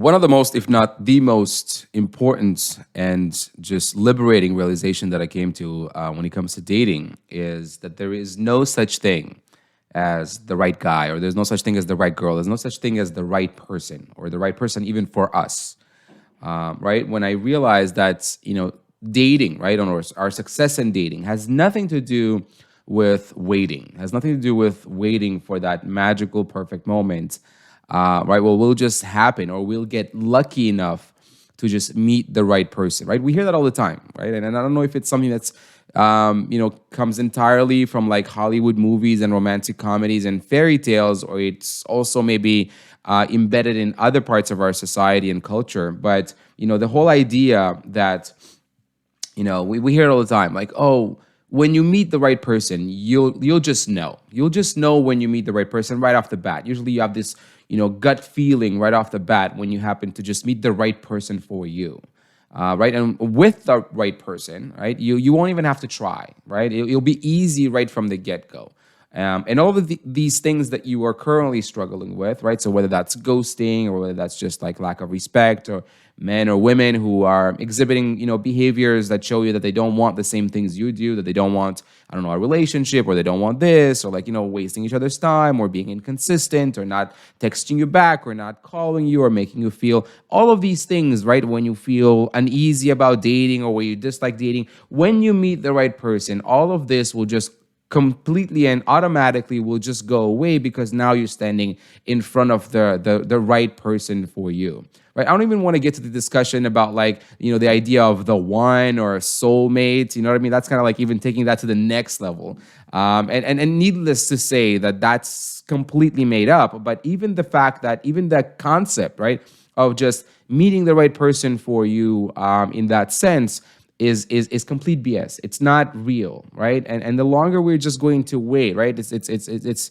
One of the most, if not the most important and just liberating realization that I came to when it comes to dating is that there is no such thing as the right guy, or there's no such thing as the right girl. There's no such thing as the right person, or the right person even for us. Right? When I realized that, dating, right, or our success in dating has nothing to do with waiting, has nothing to do with waiting for that magical, perfect moment, right? Well, will just happen, or we'll get lucky enough to just meet the right person, right? We hear that all the time, right? And I don't know if it's something that's, comes entirely from like Hollywood movies and romantic comedies and fairy tales, or it's also maybe embedded in other parts of our society and culture. But, the whole idea that, we hear it all the time, like, oh, when you meet the right person, you'll just know. You'll just know when you meet the right person right off the bat. Usually you have this, gut feeling right off the bat when you happen to just meet the right person for you. Right, and with the right person, right, you won't even have to try, right? It'll be easy right from the get-go. And all of these things that you are currently struggling with, right? So whether that's ghosting, or whether that's just like lack of respect, or men or women who are exhibiting, behaviors that show you that they don't want the same things you do, that they don't want, I don't know, a relationship, or they don't want this, or like, wasting each other's time, or being inconsistent, or not texting you back, or not calling you, or making you feel all of these things, right? When you feel uneasy about dating, or when you dislike dating, when you meet the right person, all of this will just completely and automatically will just go away, because now you're standing in front of the right person for you, right? I don't even want to get to the discussion about like, the idea of the one or a soulmate. You know what I mean? That's kind of like even taking that to the next level. And needless to say that that's completely made up. But even the fact that even that concept, right, of just meeting the right person for you, in that sense, is complete BS. It's not real, right? And the longer we're just going to wait, right? The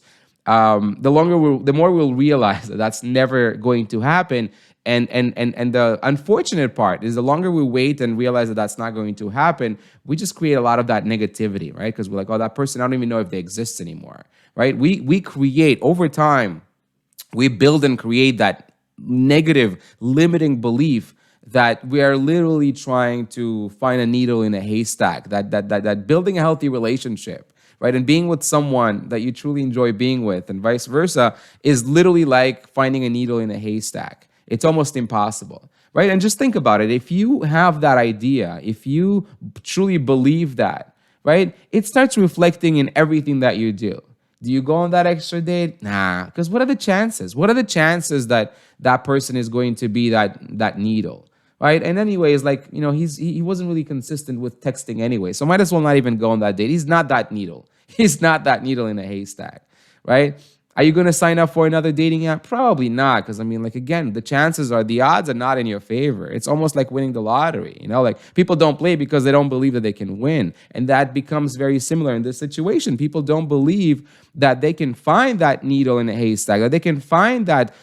more we'll realize that that's never going to happen. And the unfortunate part is, the longer we wait and realize that that's not going to happen, we just create a lot of that negativity, right? Because we're like, oh, that person, I don't even know if they exist anymore, right? We create over time, we build and create that negative limiting belief that we are literally trying to find a needle in a haystack, that building a healthy relationship, right, and being with someone that you truly enjoy being with, and vice versa, is literally like finding a needle in a haystack. It's almost impossible, right? And just think about it. If you have that idea, if you truly believe that, right, it starts reflecting in everything that you do. Do you go on that extra date? Nah, because what are the chances? What are the chances that that person is going to be that needle? Right. And anyways, like, he wasn't really consistent with texting anyway. So might as well not even go on that date. He's not that needle. He's not that needle in a haystack. Right. Are you going to sign up for another dating app? Probably not. Because like, again, the odds are not in your favor. It's almost like winning the lottery. Like, people don't play because they don't believe that they can win. And that becomes very similar in this situation. People don't believe that they can find that needle in a haystack, that they can find that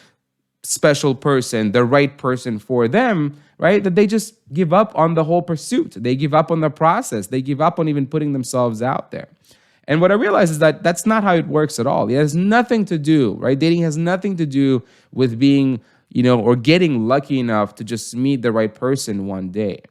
special person, the right person for them, right? That they just give up on the whole pursuit. They give up on the process. They give up on even putting themselves out there. And what I realize is that that's not how it works at all. It has nothing to do, right? Dating has nothing to do with being, or getting lucky enough to just meet the right person one day.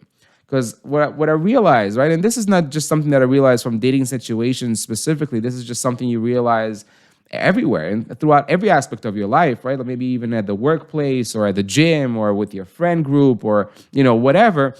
Because what I realize, right? And this is not just something that I realized from dating situations specifically. This is just something you realize everywhere and throughout every aspect of your life, right? Like maybe even at the workplace, or at the gym, or with your friend group, or, whatever.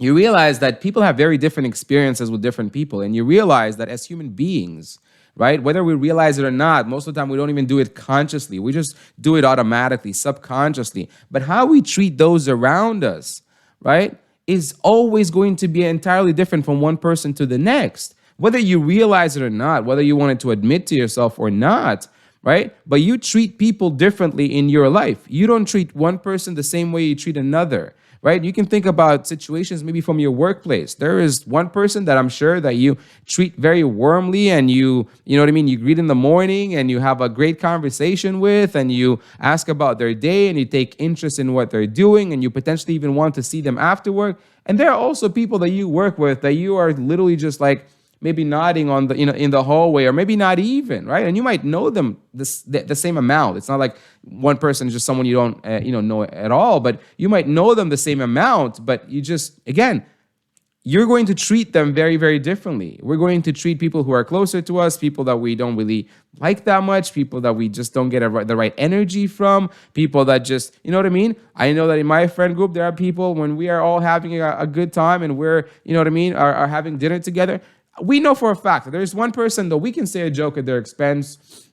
You realize that people have very different experiences with different people. And you realize that as human beings, right, whether we realize it or not, most of the time we don't even do it consciously. We just do it automatically, subconsciously. But how we treat those around us, right, is always going to be entirely different from one person to the next. Whether you realize it or not, whether you wanted to admit to yourself or not, right? But you treat people differently in your life. You don't treat one person the same way you treat another, right? You can think about situations maybe from your workplace. There is one person that I'm sure that you treat very warmly, and you know what I mean? You greet in the morning, and you have a great conversation with, and you ask about their day, and you take interest in what they're doing, and you potentially even want to see them after work. And there are also people that you work with that you are literally just like maybe nodding on the, in the hallway, or maybe not even, right? And you might know them the same amount. It's not like one person is just someone you don't know at all, but you might know them the same amount, but you just, again, you're going to treat them very, very differently. We're going to treat people who are closer to us, people that we don't really like that much, people that we just don't get the right energy from, people that just, you know what I mean? I know that in my friend group, there are people, when we are all having a good time and we're, you know what I mean, are having dinner together, we know for a fact that there's one person that we can say a joke at their expense,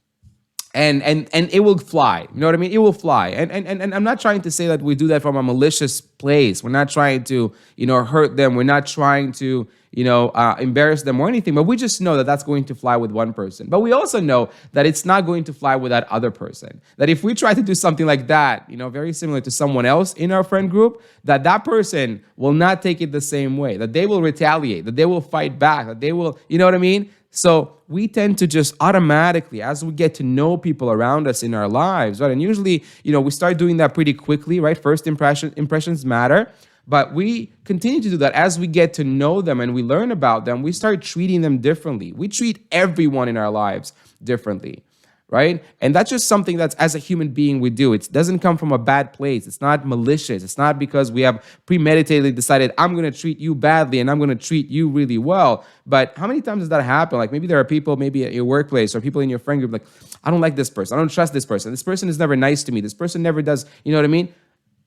and it will fly. You know what I mean? It will fly. And I'm not trying to say that we do that from a malicious place. We're not trying to, hurt them. We're not trying to, embarrass them or anything. But we just know that that's going to fly with one person. But we also know that it's not going to fly with that other person. That if we try to do something like that, very similar to someone else in our friend group, that person will not take it the same way. That they will retaliate. That they will fight back. That they will, you know what I mean? So we tend to just automatically, as we get to know people around us in our lives, right? And usually, we start doing that pretty quickly, right? First impressions matter, but we continue to do that as we get to know them and we learn about them. We start treating them differently. We treat everyone in our lives differently, right? And that's just something that's, as a human being, we do. It doesn't come from a bad place. It's not malicious. It's not because we have premeditatedly decided, I'm going to treat you badly and I'm going to treat you really well. But how many times does that happen? Like maybe there are people, maybe at your workplace or people in your friend group, like, I don't like this person. I don't trust this person. This person is never nice to me. This person never does, you know what I mean?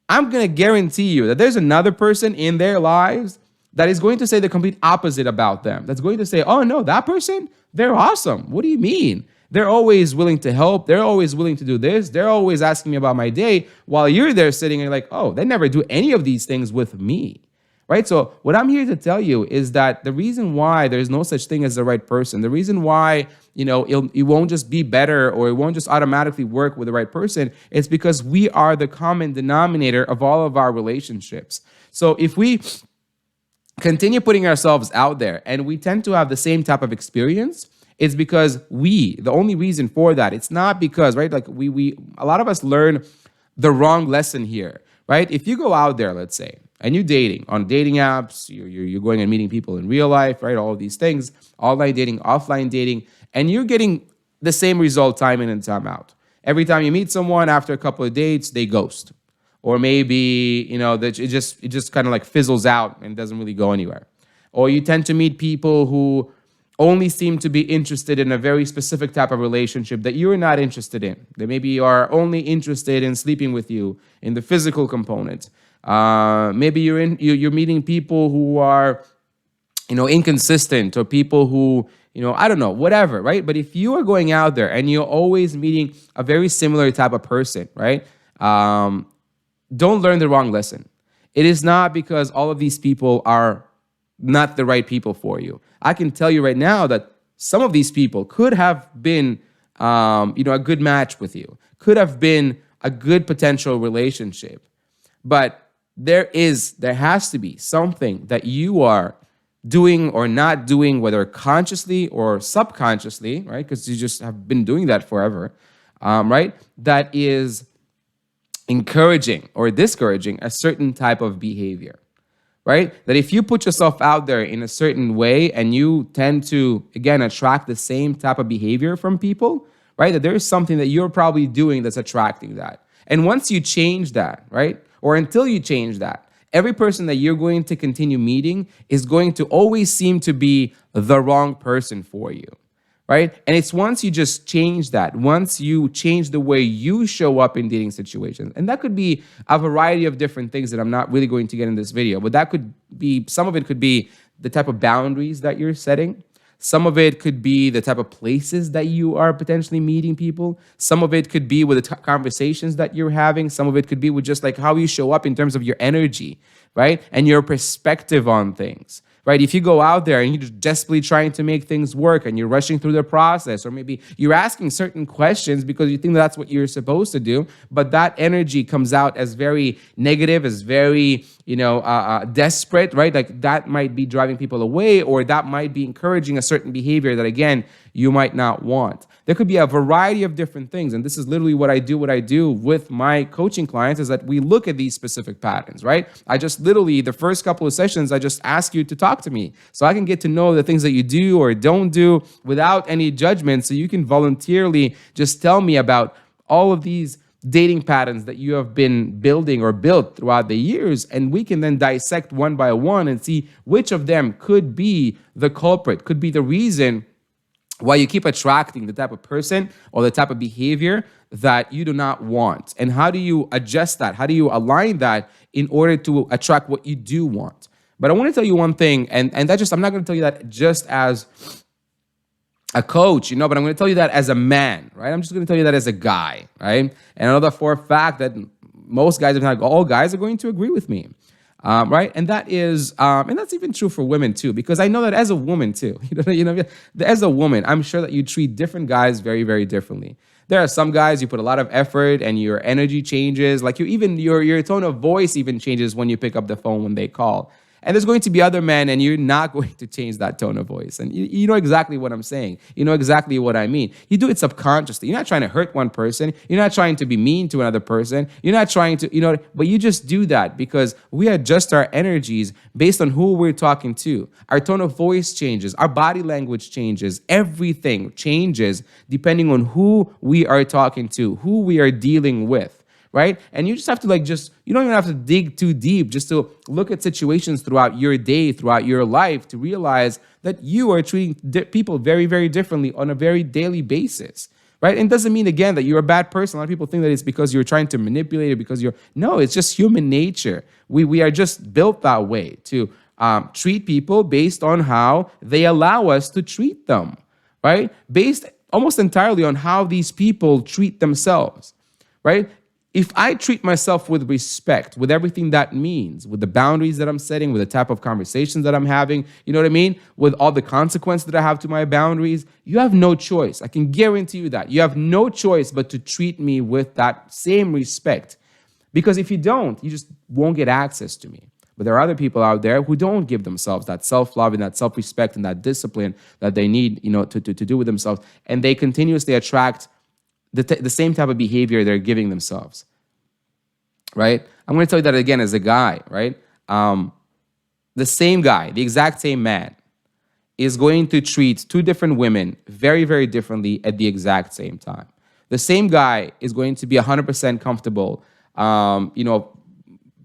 I'm going to guarantee you that there's another person in their lives that is going to say the complete opposite about them. That's going to say, oh no, that person, they're awesome. What do you mean? They're always willing to help. They're always willing to do this. They're always asking me about my day, while you're there sitting and like, oh, they never do any of these things with me, right? So what I'm here to tell you is that the reason why there's no such thing as the right person, the reason why, it won't just be better or it won't just automatically work with the right person, is because we are the common denominator of all of our relationships. So if we continue putting ourselves out there and we tend to have the same type of experience, it's because the only reason for that, it's not because, right, like a lot of us learn the wrong lesson here, right? If you go out there, let's say, and you're dating on dating apps, you're going and meeting people in real life, right? All of these things, online dating, offline dating, and you're getting the same result time in and time out. Every time you meet someone, after a couple of dates, they ghost. Or maybe, that it just kind of like fizzles out and doesn't really go anywhere. Or you tend to meet people who only seem to be interested in a very specific type of relationship that you're not interested in. They maybe are only interested in sleeping with you in the physical component. Maybe you're meeting people who are, inconsistent, or people who, I don't know, whatever, right? But if you are going out there and you're always meeting a very similar type of person, right? Don't learn the wrong lesson. It is not because all of these people are not the right people for you. I can tell you right now that some of these people could have been, a good match with you, could have been a good potential relationship. But there has to be something that you are doing or not doing, whether consciously or subconsciously, right? Because you just have been doing that forever, right? That is encouraging or discouraging a certain type of behavior. Right? That if you put yourself out there in a certain way and you tend to, again, attract the same type of behavior from people, right? That there is something that you're probably doing that's attracting that. And once you change that, right? Or until you change that, every person that you're going to continue meeting is going to always seem to be the wrong person for you. Right? And it's once you just change that, once you change the way you show up in dating situations, and that could be a variety of different things that I'm not really going to get in this video, but that could be, some of it could be the type of boundaries that you're setting. Some of it could be the type of places that you are potentially meeting people. Some of it could be with the conversations that you're having. Some of it could be with just like how you show up in terms of your energy, right? And your perspective on things. Right? If you go out there and you're desperately trying to make things work and you're rushing through the process, or maybe you're asking certain questions because you think that's what you're supposed to do, but that energy comes out as very negative, as very, desperate, right? Like that might be driving people away, or that might be encouraging a certain behavior that, again, you might not want. There could be a variety of different things. And this is literally what I do with my coaching clients, is that we look at these specific patterns, right? I just literally, the first couple of sessions, I just ask you to talk to me so I can get to know the things that you do or don't do without any judgment, so you can voluntarily just tell me about all of these dating patterns that you have been building or built throughout the years, and we can then dissect one by one and see which of them could be the culprit, could be the reason why you keep attracting the type of person or the type of behavior that you do not want. And how do you adjust that? How do you align that in order to attract what you do want? But I want to tell you one thing, and that just, I'm not going to tell you that just as a coach, but I'm going to tell you that as a man, right? I'm just going to tell you that as a guy, right? And I know that for a fact that most guys, if not all guys, are going to agree with me, right? And that is, and that's even true for women too, because I know that as a woman too, as a woman, I'm sure that you treat different guys very, very differently. There are some guys you put a lot of effort and your energy changes, like your tone of voice even changes when you pick up the phone when they call. And there's going to be other men, and you're not going to change that tone of voice. And you know exactly what I'm saying. You know exactly what I mean. You do it subconsciously. You're not trying to hurt one person. You're not trying to be mean to another person. You're not trying to, but you just do that because we adjust our energies based on who we're talking to. Our tone of voice changes. Our body language changes. Everything changes depending on who we are talking to, who we are dealing with. Right? And you just have to you don't even have to dig too deep just to look at situations throughout your day, throughout your life, to realize that you are treating people very, very differently on a very daily basis. Right? And it doesn't mean, again, that you're a bad person. A lot of people think that it's because you're trying to manipulate it, because no, it's just human nature. We are just built that way to treat people based on how they allow us to treat them. Right? Based almost entirely on how these people treat themselves. Right? If I treat myself with respect, with everything that means, with the boundaries that I'm setting, with the type of conversations that I'm having, you know what I mean? With all the consequences that I have to my boundaries, you have no choice. I can guarantee you that. You have no choice but to treat me with that same respect. Because if you don't, you just won't get access to me. But there are other people out there who don't give themselves that self-love and that self-respect and that discipline that they need, to do with themselves. And they continuously attract the same type of behavior they're giving themselves, right? I'm going to tell you that again as a guy, right? The same guy, the exact same man, is going to treat two different women very, very differently at the exact same time. The same guy is going to be 100% comfortable,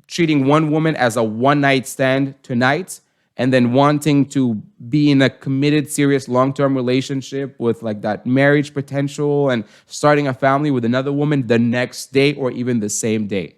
treating one woman as a one-night stand tonight, and then wanting to be in a committed, serious, long-term relationship with that marriage potential and starting a family with another woman the next day or even the same day,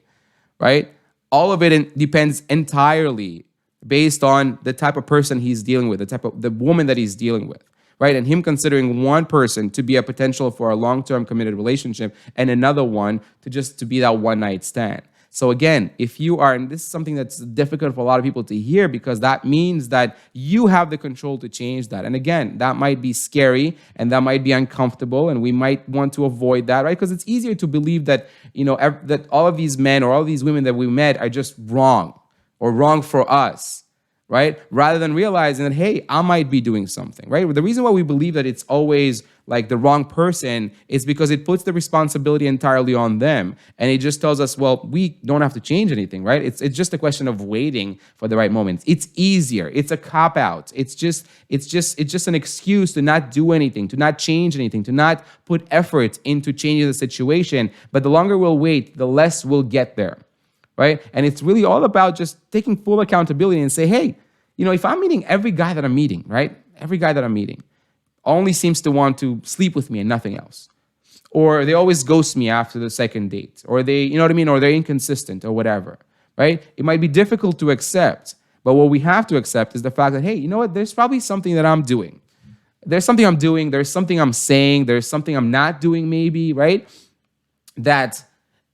right? All of it depends entirely based on the type of person he's dealing with, the woman that he's dealing with, right? And him considering one person to be a potential for a long-term committed relationship and another one to be that one-night stand. So again, if you are, and this is something that's difficult for a lot of people to hear, because that means that you have the control to change that. And again, that might be scary and that might be uncomfortable, and we might want to avoid that, right? Because it's easier to believe that, that all of these men or all of these women that we met are just wrong or wrong for us, right? Rather than realizing that, hey, I might be doing something, right? The reason why we believe that it's always the wrong person is because it puts the responsibility entirely on them. And it just tells us, well, we don't have to change anything, right? It's just a question of waiting for the right moment. It's easier. It's a cop-out. It's just an excuse to not do anything, to not change anything, to not put effort into changing the situation. But the longer we'll wait, the less we'll get there, right? And it's really all about just taking full accountability and say, hey, if I'm meeting every guy that I'm meeting, right? Every guy that I'm meeting only seems to want to sleep with me and nothing else. Or they always ghost me after the second date. Or they, or they're inconsistent or whatever, right? It might be difficult to accept, but what we have to accept is the fact that, hey, you know what? There's probably something that I'm doing. There's something I'm doing. There's something I'm saying. There's something I'm not doing maybe, right? That,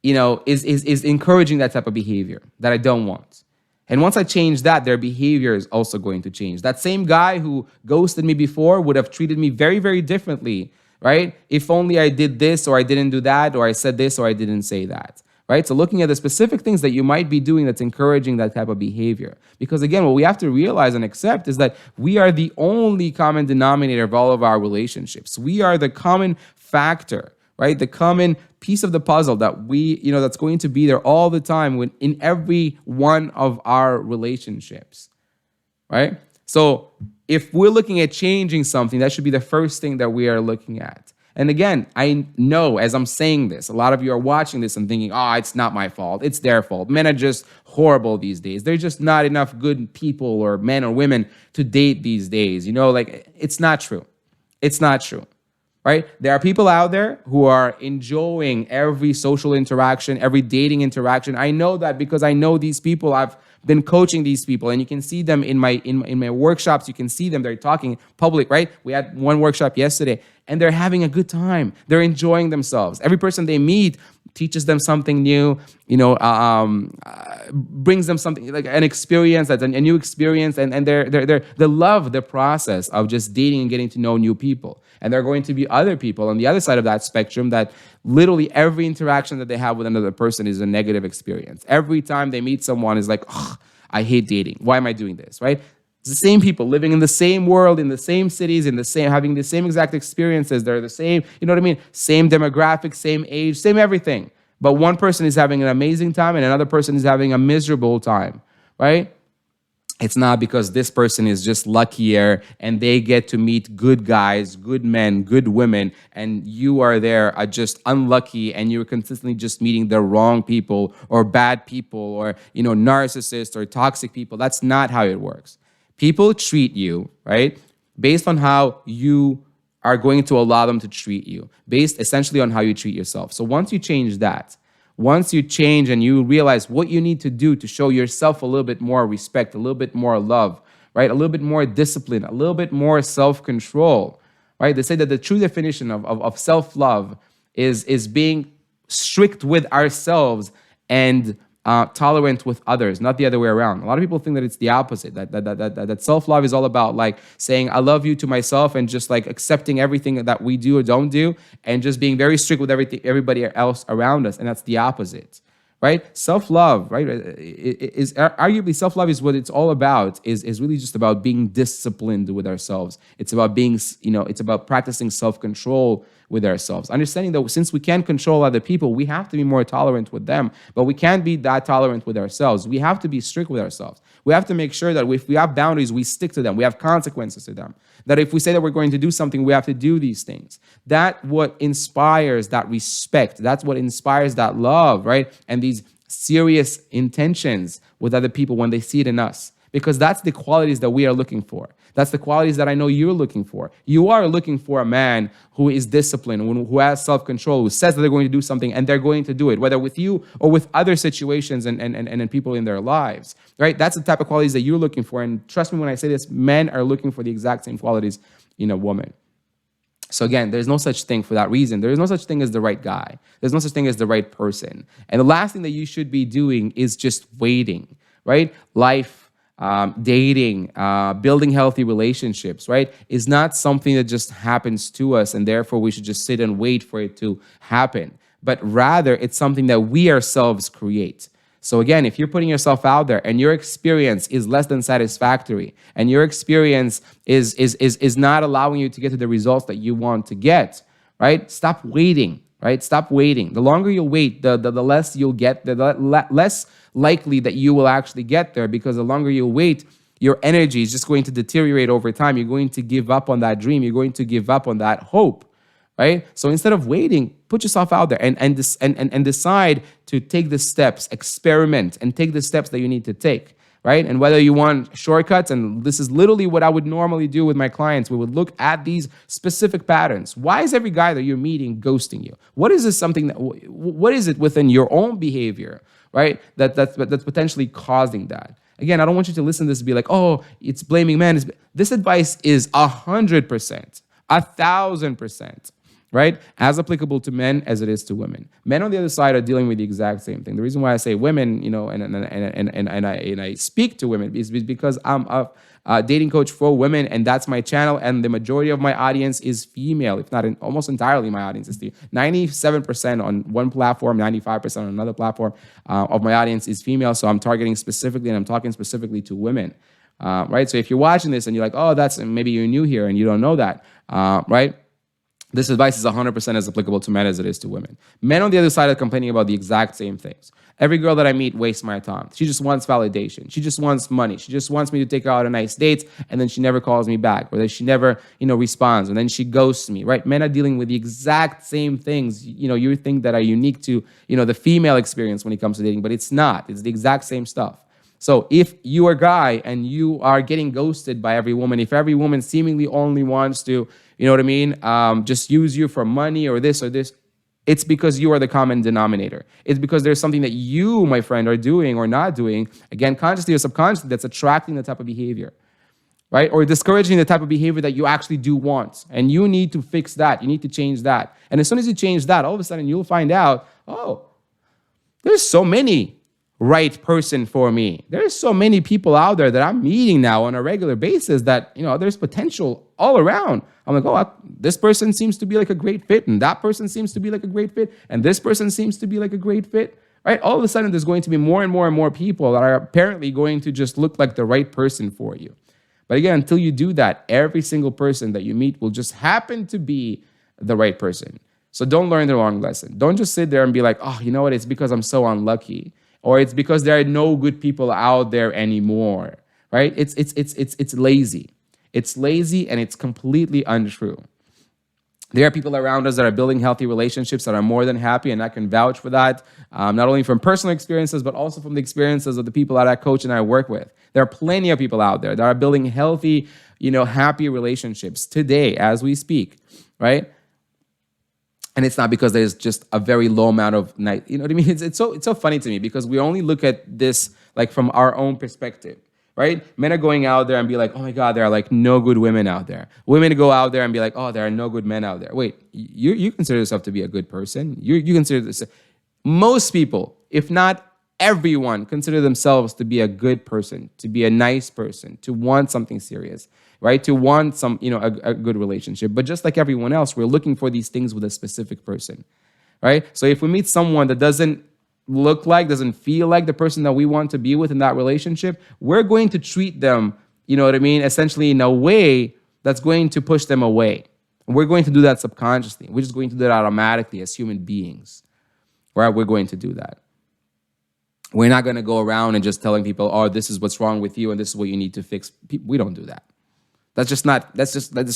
is encouraging that type of behavior that I don't want. And once I change that, their behavior is also going to change. That same guy who ghosted me before would have treated me very, very differently, right? If only I did this or I didn't do that, or I said this or I didn't say that, right? So looking at the specific things that you might be doing that's encouraging that type of behavior. Because again, what we have to realize and accept is that we are the only common denominator of all of our relationships. We are the common factor, right? The common piece of the puzzle that that's going to be there all the time in every one of our relationships, right? So if we're looking at changing something, that should be the first thing that we are looking at. And again, I know as I'm saying this, a lot of you are watching this and thinking, oh, it's not my fault. It's their fault. Men are just horrible these days. There's just not enough good people or men or women to date these days. It's not true. It's not true. Right? There are people out there who are enjoying every social interaction, every dating interaction. I know that because I know these people. I've been coaching these people, and you can see them in my workshops. You can see them. They're talking public, right? We had one workshop yesterday, and they're having a good time. They're enjoying themselves. Every person they meet teaches them something new, brings them something like an experience, that's a new experience, and they love the process of just dating and getting to know new people. And there are going to be other people on the other side of that spectrum that literally every interaction that they have with another person is a negative experience. Every time they meet someone is like, oh, I hate dating. Why am I doing this, right? It's the same people living in the same world, in the same cities, having the same exact experiences. They're the same, you know what I mean? Same demographic, same age, same everything. But one person is having an amazing time and another person is having a miserable time, right? It's not because this person is just luckier and they get to meet good guys, good men, good women, and you are there are just unlucky and you're consistently just meeting the wrong people or bad people or, narcissists or toxic people. That's not how it works. People treat you, right, based on how you are going to allow them to treat you, based essentially on how you treat yourself. So once you change that, once you change and you realize what you need to do to show yourself a little bit more respect, a little bit more love, right? A little bit more discipline, a little bit more self-control, right? They say that the true definition of self-love is being strict with ourselves and tolerant with others, not the other way around. A lot of people think that it's the opposite, that self-love is all about like saying, I love you to myself and just like accepting everything that we do or don't do and just being very strict with everybody else around us. And that's the opposite, right? Self-love, right, is arguably self-love is what it's all about, is really just about being disciplined with ourselves. It's about being, it's about practicing self-control with ourselves. Understanding that since we can't control other people, we have to be more tolerant with them, but we can't be that tolerant with ourselves. We have to be strict with ourselves. We have to make sure that if we have boundaries, we stick to them. We have consequences to them. That if we say that we're going to do something, we have to do these things. That's what inspires that respect. That's what inspires that love, right? And these serious intentions with other people when they see it in us. Because that's the qualities that we are looking for. That's the qualities that I know you're looking for. You are looking for a man who is disciplined, who has self-control, who says that they're going to do something and they're going to do it, whether with you or with other situations and people in their lives, right? That's the type of qualities that you're looking for. And trust me when I say this, men are looking for the exact same qualities in a woman. So again, there's no such thing for that reason. There is no such thing as the right guy. There's no such thing as the right person. And the last thing that you should be doing is just waiting, right? Life, dating, building healthy relationships, right, is not something that just happens to us and therefore we should just sit and wait for it to happen. But rather, it's something that we ourselves create. So again, if you're putting yourself out there and your experience is less than satisfactory and your experience is not allowing you to get to the results that you want to get, right, stop waiting. Right? Stop waiting. The longer you wait, the less you'll get, the less likely that you will actually get there, because the longer you wait, your energy is just going to deteriorate over time. You're going to give up on that dream. You're going to give up on that hope, right? So instead of waiting, put yourself out there and decide to take the steps, experiment, and take the steps that you need to take. Right? And whether you want shortcuts, and this is literally what I would normally do with my clients, we would look at these specific patterns. Why is every guy that you're meeting ghosting you? What is this what is it within your own behavior, right, that's potentially causing that? Again, I don't want you to listen to this and be like, oh, it's blaming men. This advice is 100%, 1,000%, right? As applicable to men as it is to women. Men on the other side are dealing with the exact same thing. The reason why I say women, and I speak to women is because I'm a dating coach for women, and that's my channel, and the majority of my audience is female, if not almost entirely my audience is female. 97% on one platform, 95% on another platform of my audience is female, so I'm targeting specifically, and I'm talking specifically to women, right? So if you're watching this and you're like, oh, maybe you're new here and you don't know that, right? This advice is 100% as applicable to men as it is to women. Men on the other side are complaining about the exact same things. Every girl that I meet wastes my time. She just wants validation. She just wants money. She just wants me to take her out on nice dates, and then she never calls me back, or that she never, responds, and then she ghosts me, right? Men are dealing with the exact same things, you think that are unique to, the female experience when it comes to dating, but it's not. It's the exact same stuff. So if you are a guy and you are getting ghosted by every woman, if every woman seemingly only wants to, just use you for money or this, it's because you are the common denominator. It's because there's something that you, my friend, are doing or not doing, again, consciously or subconsciously, that's attracting the type of behavior, right? Or discouraging the type of behavior that you actually do want. And you need to fix that. You need to change that. And as soon as you change that, all of a sudden you'll find out, oh, there's so many right person for me. There's so many people out there that I'm meeting now on a regular basis that, there's potential all around. I'm like, oh, this person seems to be like a great fit, and that person seems to be like a great fit, and this person seems to be like a great fit, right? All of a sudden, there's going to be more and more and more people that are apparently going to just look like the right person for you. But again, until you do that, every single person that you meet will just happen to be the right person. So don't learn the wrong lesson. Don't just sit there and be like, oh, you know what? It's because I'm so unlucky. Or it's because there are no good people out there anymore, right? It's lazy. It's lazy, and it's completely untrue. There are people around us that are building healthy relationships that are more than happy, and I can vouch for that, not only from personal experiences, but also from the experiences of the people that I coach and I work with. There are plenty of people out there that are building healthy, happy relationships today as we speak, right? And it's not because there's just a very low amount of night. You know what I mean? It's so funny to me because we only look at this like from our own perspective, right? Men are going out there and be like, oh my God, there are like no good women out there. Women go out there and be like, oh, there are no good men out there. Wait, you consider yourself to be a good person? You consider this? Most people, if not everyone, consider themselves to be a good person, to be a nice person, to want something serious, right? To want some, a good relationship. But just like everyone else, we're looking for these things with a specific person, right? So if we meet someone that doesn't doesn't feel like the person that we want to be with in that relationship, we're going to treat them, essentially in a way that's going to push them away. And we're going to do that subconsciously. We're just going to do that automatically as human beings, right? We're going to do that. We're not going to go around and just telling people, oh, this is what's wrong with you and this is what you need to fix. We don't do that. That's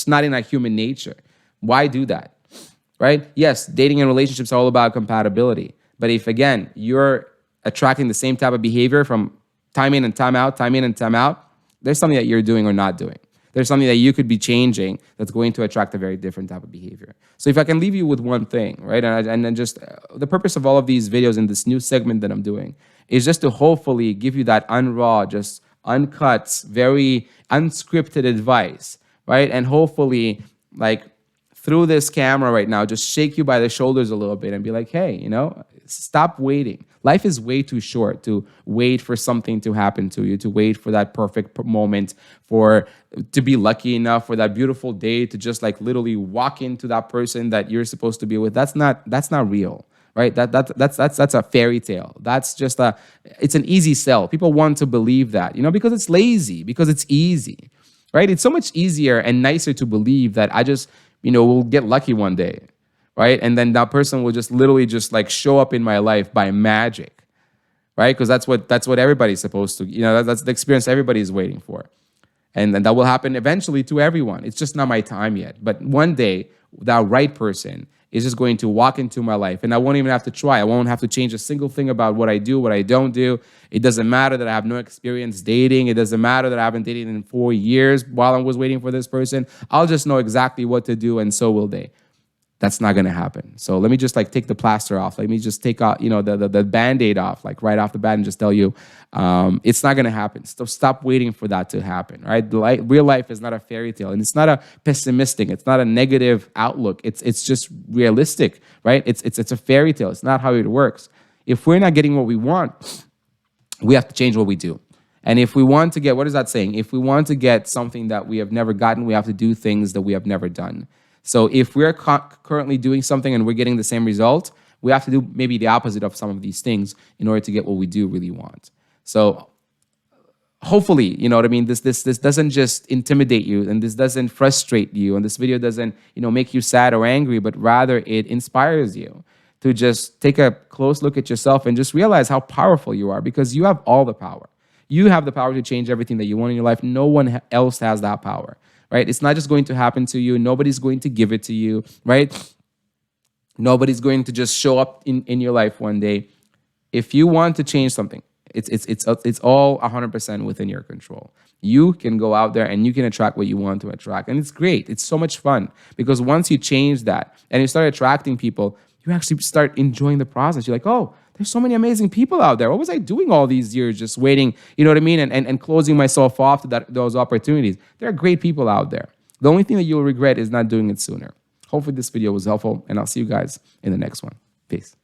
not in our human nature. Why do that? Right? Yes, dating and relationships are all about compatibility. But if, again, you're attracting the same type of behavior from time in and time out, there's something that you're doing or not doing. There's something that you could be changing that's going to attract a very different type of behavior. So if I can leave you with one thing, right? And then just the purpose of all of these videos in this new segment that I'm doing is just to hopefully give you that just uncut, very unscripted advice, right? And hopefully, like, through this camera right now, just shake you by the shoulders a little bit and be like, hey, stop waiting. Life is way too short to wait for something to happen to you, to wait for that perfect moment, to be lucky enough for that beautiful day to just like literally walk into that person that you're supposed to be with. That's not real, right? That's a fairy tale. That's just it's an easy sell. People want to believe that, because it's lazy, because it's easy, right? It's so much easier and nicer to believe that I just, will get lucky one day, right? And then that person will just literally just like show up in my life by magic, right? Because that's what everybody's supposed to, that's the experience everybody's waiting for. And then that will happen eventually to everyone. It's just not my time yet. But one day, that right person is just going to walk into my life. And I won't even have to try. I won't have to change a single thing about what I do, what I don't do. It doesn't matter that I have no experience dating. It doesn't matter that I haven't dated in 4 years while I was waiting for this person. I'll just know exactly what to do, and so will they. That's not going to happen. So let me just like take the plaster off. Let me just take out, the Band-Aid off, like right off the bat, and just tell you, it's not going to happen. So stop waiting for that to happen, right? Real life is not a fairy tale, and it's not a pessimistic. It's not a negative outlook. It's just realistic, right? It's a fairy tale. It's not how it works. If we're not getting what we want, we have to change what we do. And if we want to get, what is that saying? If we want to get something that we have never gotten, we have to do things that we have never done. So if we're currently doing something and we're getting the same result, we have to do maybe the opposite of some of these things in order to get what we do really want. So hopefully, you know what I mean, this doesn't just intimidate you, and this doesn't frustrate you, and this video doesn't, make you sad or angry, but rather it inspires you to just take a close look at yourself and just realize how powerful you are, because you have all the power. You have the power to change everything that you want in your life. No one else has that power. Right? It's not just going to happen to you. Nobody's going to give it to you, right? Nobody's going to just show up in your life one day. If you want to change something, it's all 100% within your control. You can go out there and you can attract what you want to attract. And it's great. It's so much fun, because once you change that and you start attracting people, you actually start enjoying the process. You're like, oh, there's so many amazing people out there. What was I doing all these years just waiting, you know what I mean, and closing myself off to those opportunities? There are great people out there. The only thing that you'll regret is not doing it sooner. Hopefully this video was helpful, and I'll see you guys in the next one. Peace.